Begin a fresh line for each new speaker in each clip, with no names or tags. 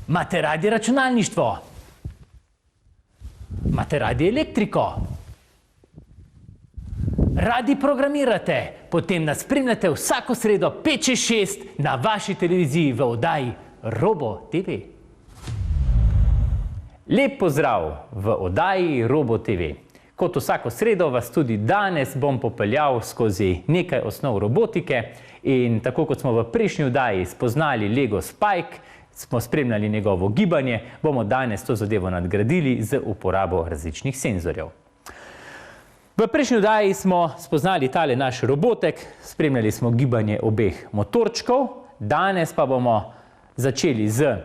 Imate radi računalništvo? Imate radi elektriko? Radi programirate? Potem nas spremljate vsako sredo 5-6 na vaši televiziji v oddaji Robo TV. Lep pozdrav v oddaji Robo TV. Kot vsako sredo vas tudi danes bom popeljal skozi nekaj osnov robotike in tako kot smo v prejšnji oddaji spoznali Lego Spike, smo spremljali njegovo gibanje, bomo danes to zadevo nadgradili z uporabo različnih senzorjev. V prejšnji oddaji smo spoznali tale naš robotek, spremljali smo gibanje obeh motorčkov, danes pa bomo začeli z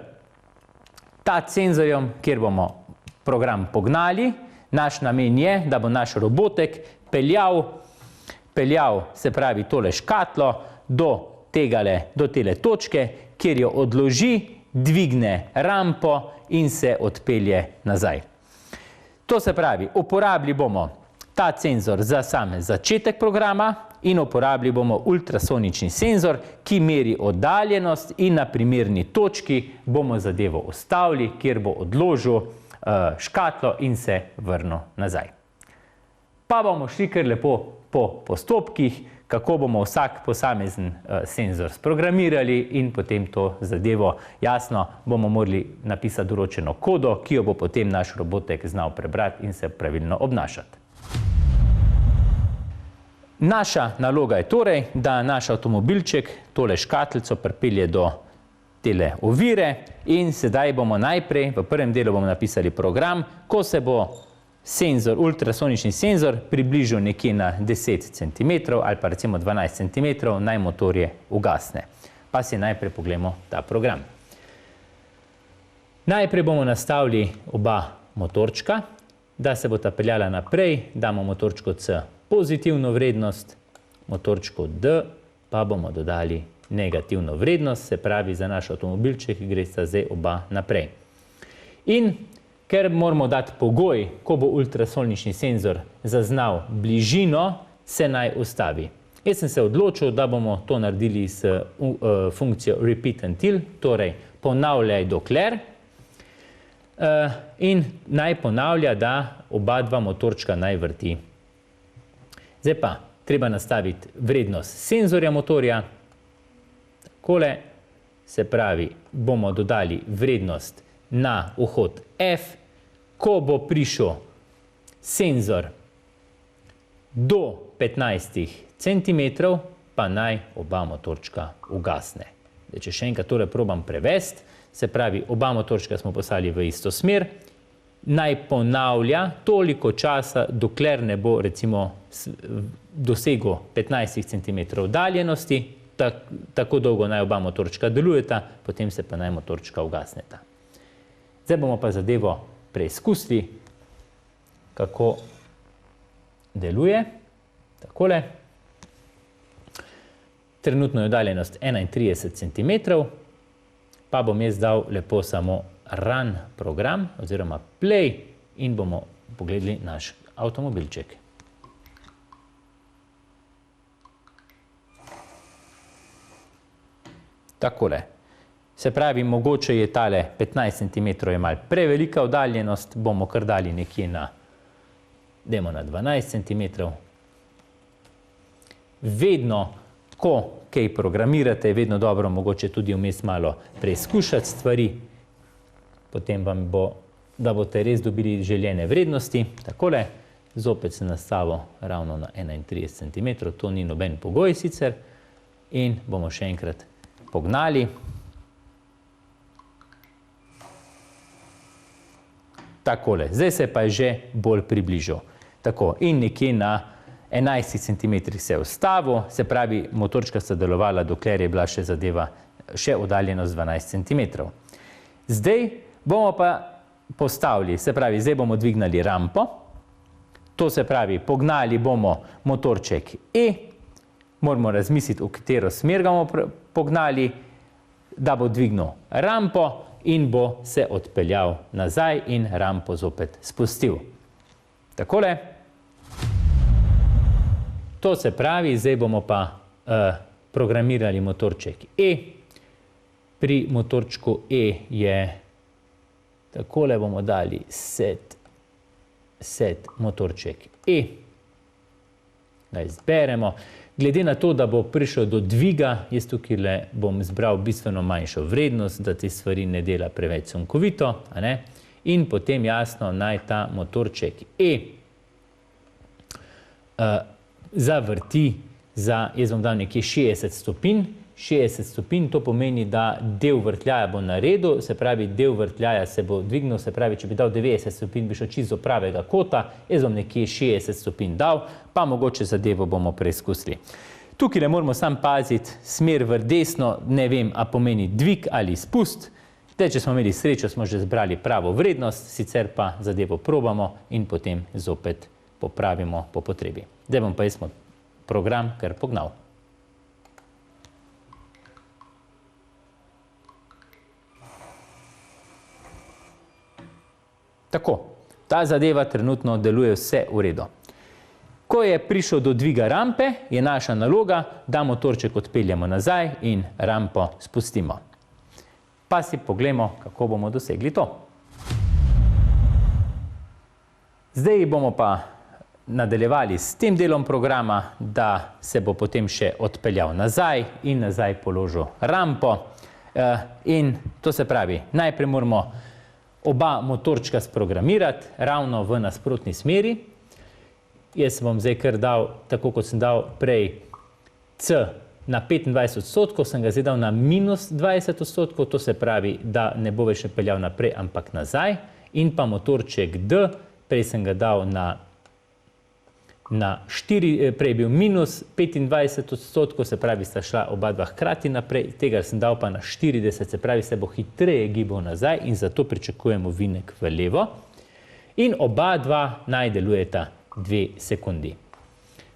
touch senzorjem, kjer bomo program pognali. Naš namen je, da bo naš robotek peljal, se pravi tole škatlo, do tele točke, kjer jo odloži, dvigne rampo in se odpelje nazaj. To se pravi, uporabili bomo ta senzor za sam začetek programa in uporabili bomo ultrasonični senzor, ki meri oddaljenost in na primerni točki bomo zadevo ustavili, kjer bo odložil škatlo in se vrnil nazaj. Pa bomo šli kar lepo po postopkih, kako bomo vsak posamezen senzor sprogramirali in potem to zadevo, jasno, bomo morali napisati določeno kodo, ki jo bo potem naš robotek znal prebrati in se pravilno obnašati. Naša naloga je torej, da naš avtomobilček tole škatlico pripelje do tele ovire in sedaj bomo najprej, v prvem delu bomo napisali program, ko se bo senzor, ultrasonični senzor približal nekje na 10 cm ali pa recimo 12 cm, naj motorje ugasne. Pa si najprej pogledamo ta program. Najprej bomo nastavili oba motorčka, da se bosta peljala naprej, damo motorčku C pozitivno vrednost, motorčku D pa bomo dodali negativno vrednost, se pravi za naš avtomobilček gre sta zdaj oba naprej. In ker moramo dati pogoj, ko bo ultrasonični senzor zaznal bližino, se naj ustavi. Jaz sem se odločil, da bomo to naredili s funkcijo repeat until, torej ponavljaj dokler, in naj ponavlja, da oba dva motorčka naj vrti. Zdaj pa treba nastaviti vrednost senzorja motorja. Takole, se pravi, bomo dodali vrednost na vhod F. Ko bo prišel senzor do 15 cm, pa naj oba motorčka ugasne. Če še enkrat tole probam prevesti, se pravi, oba motorčka smo poslali v isto smer, naj ponavlja toliko časa, dokler ne bo recimo dosegel 15 cm oddaljenosti, tako dolgo naj oba motorčka delujeta, potem se pa naj motorčka ugasneta. Zdaj bomo pa zadevo preizkusili, kako deluje. Takole. Trenutno je oddaljenost 31 cm, pa bom jaz dal lepo samo run program oziroma play in bomo pogledali naš avtomobilček. Takole. Se pravi, mogoče je tale 15 cm je malo prevelika oddaljenost, bomo kar dali nekje na, dajmo na 12 cm. Vedno, ko kaj programirate, je vedno dobro mogoče tudi vmes malo preizkušati stvari, potem vam bo, da boste res dobili željene vrednosti. Takole, zopet se nastavil ravno na 31 cm, to ni noben pogoj sicer, in bomo še enkrat pognali. Takole, zdaj se pa je že bolj približal. Tako, in nekje na 11 cm se je ustavil, se pravi, motorčka sta delovala, dokler je bila še zadeva, še oddaljenost 12 cm. Zdaj bomo pa postavili, se pravi, zdaj bomo dvignali rampo, to se pravi, pognali bomo motorček E, moramo razmisliti, v katero smer ga bomo pognali, da bo dvignil rampo in bo se odpeljal nazaj in rampo zopet spustil. Takole. To se pravi, zdaj bomo pa programirali motorček E. Pri motorčku E je Takole bomo dali set motorček E. Da izberemo. Glede na to, da bo prišel do dviga, jaz tukaj bom izbral bistveno manjšo vrednost, da te stvari ne dela preveč sunkovito. In potem jasno naj ta motorček E zavrti za, jaz bom dal nekje 60 stopinj. 60 stopinj, to pomeni, da del vrtljaja bo naredil, se pravi, del vrtljaja se bo dvignil, se pravi, če bi dal 90 stopinj, bi šel čisto do pravega kota, jaz bom nekje 60 stopinj dal, pa mogoče zadevo bomo preizkusili. Tukaj moramo sam paziti, smer v desno, ne vem, a pomeni dvig ali spust. Če smo imeli srečo, smo že zbrali pravo vrednost, sicer pa zadevo probamo in potem zopet popravimo po potrebi. Zdaj bom pa jaz program kar pognal. Tako, ta zadeva trenutno deluje vse v redu. Ko je prišel do dviga rampe, je naša naloga, da motorček odpeljemo nazaj in rampo spustimo. Pa si poglejmo, kako bomo dosegli to. Zdaj bomo pa nadaljevali s tem delom programa, da se bo potem še odpeljal nazaj in nazaj položil rampo. In to se pravi, najprej moramo oba motorčka sprogramirati ravno v nasprotni smeri. Jaz bom zdaj kar dal, tako kot sem dal prej C na 25%, sem ga zdaj dal na minus 20%, to se pravi, da ne bo več peljal naprej, ampak nazaj. In pa motorček D, prej sem ga dal prej je bil minus 25%, se pravi, sta šla oba dva hkrati naprej, tega sem dal pa na 40, se pravi, se bo hitreje gibal nazaj in zato pričakujemo vinek v levo. In oba dva naj delujeta 2 sekundi.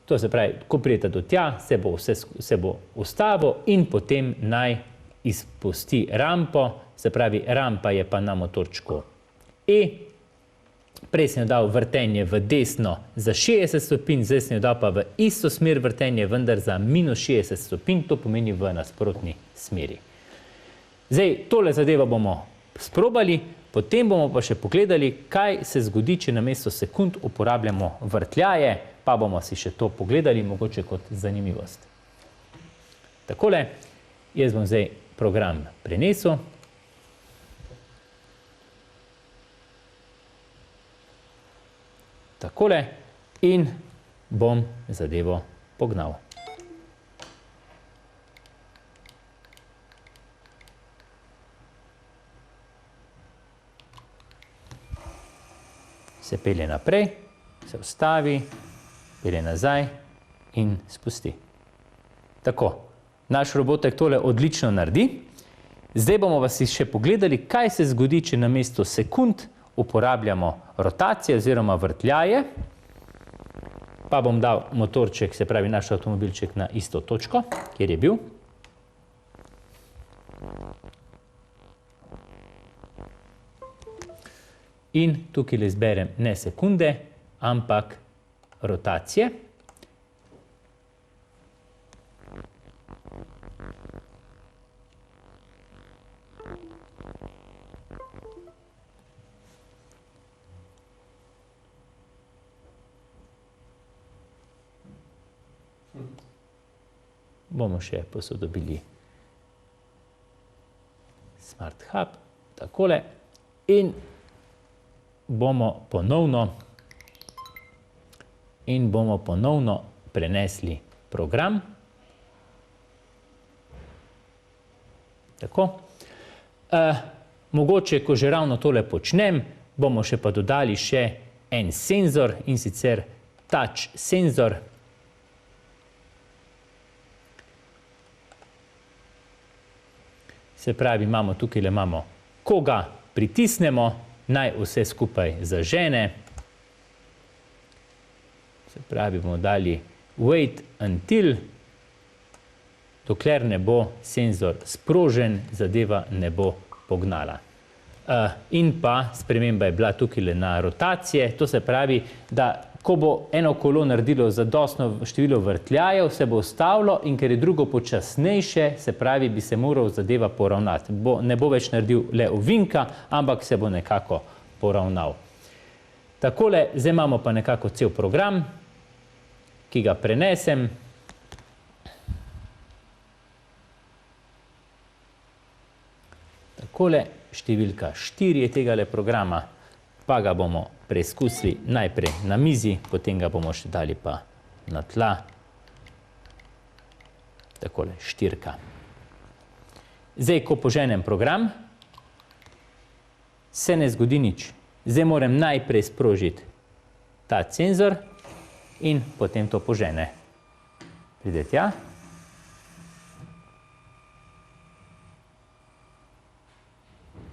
To se pravi, ko prijeta do tja, se bo ustavil in potem naj izpusti rampo, se pravi, rampa je pa na motorčku E. Prej sem jo dal vrtenje v desno za 60 stopinj, zdaj sem jo dal pa v isto smer vrtenje, vendar za minus 60 stopinj, to pomeni v nasprotni smeri. Zdaj, tole zadevo bomo sprobali, potem bomo pa še pogledali, kaj se zgodi, če namesto sekund uporabljamo vrtljaje, pa bomo si še to pogledali, mogoče kot zanimivost. Takole, jaz bom zdaj program prenesel. Takole in bom zadevo pognal. Se pelje naprej, se ustavi, pelje nazaj in spusti. Tako, naš robotek tole odlično naredi. Zdaj bomo pa si še pogledali, kaj se zgodi, če namesto sekund uporabljamo rotacije oziroma vrtljaje, pa bom dal motorček, se pravi naš avtomobilček na isto točko, kjer je bil. In tukaj le izberem ne sekunde, ampak rotacije. Bomo še posodobili Smart Hub, takole, in bomo ponovno prenesli program. Tako. Mogoče, ko že ravno tole počnem, bomo še pa dodali še en senzor, in sicer touch senzor. Se pravi, tukaj imamo, ko ga pritisnemo, naj vse skupaj zažene. Se pravi, bomo dali wait until, dokler ne bo senzor sprožen, zadeva ne bo pognala. In pa sprememba je bila tukaj na rotacije, to se pravi, da ko bo eno kolo naredilo zadostno število vrtljajev, se bo ustavilo in ker je drugo počasnejše, se pravi, bi se moral zadeva poravnati. Ne bo več naredil le ovinka, ampak se bo nekako poravnal. Takole, zdaj imamo pa nekako cel program, ki ga prenesem. Takole, številka 4 je tegale programa, pa ga bomo preizkusili najprej na mizi, potem ga bomo še dali pa na tla. Takole, 4. Zdaj, ko poženem program, se ne zgodi nič. Zdaj moram najprej sprožiti ta cenzor in potem to požene. Pride tja.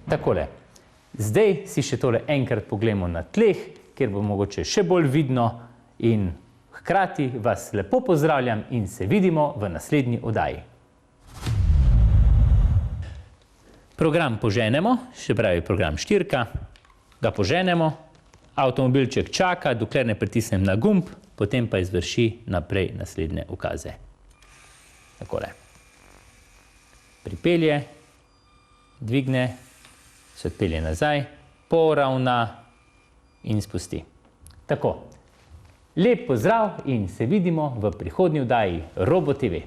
Takole. Zdaj si še tole enkrat pogledamo na tleh, kjer bo mogoče še bolj vidno in hkrati vas lepo pozdravljam in se vidimo v naslednji oddaji. Program poženemo, še pravi program 4, ga poženemo, avtomobilček čaka, dokler ne pritisnem na gumb, potem pa izvrši naprej naslednje ukaze. Takole. Pripelje, dvigne, se odpelje nazaj, poravna in spusti. Tako, lep pozdrav in se vidimo v prihodnji oddaji Robo TV.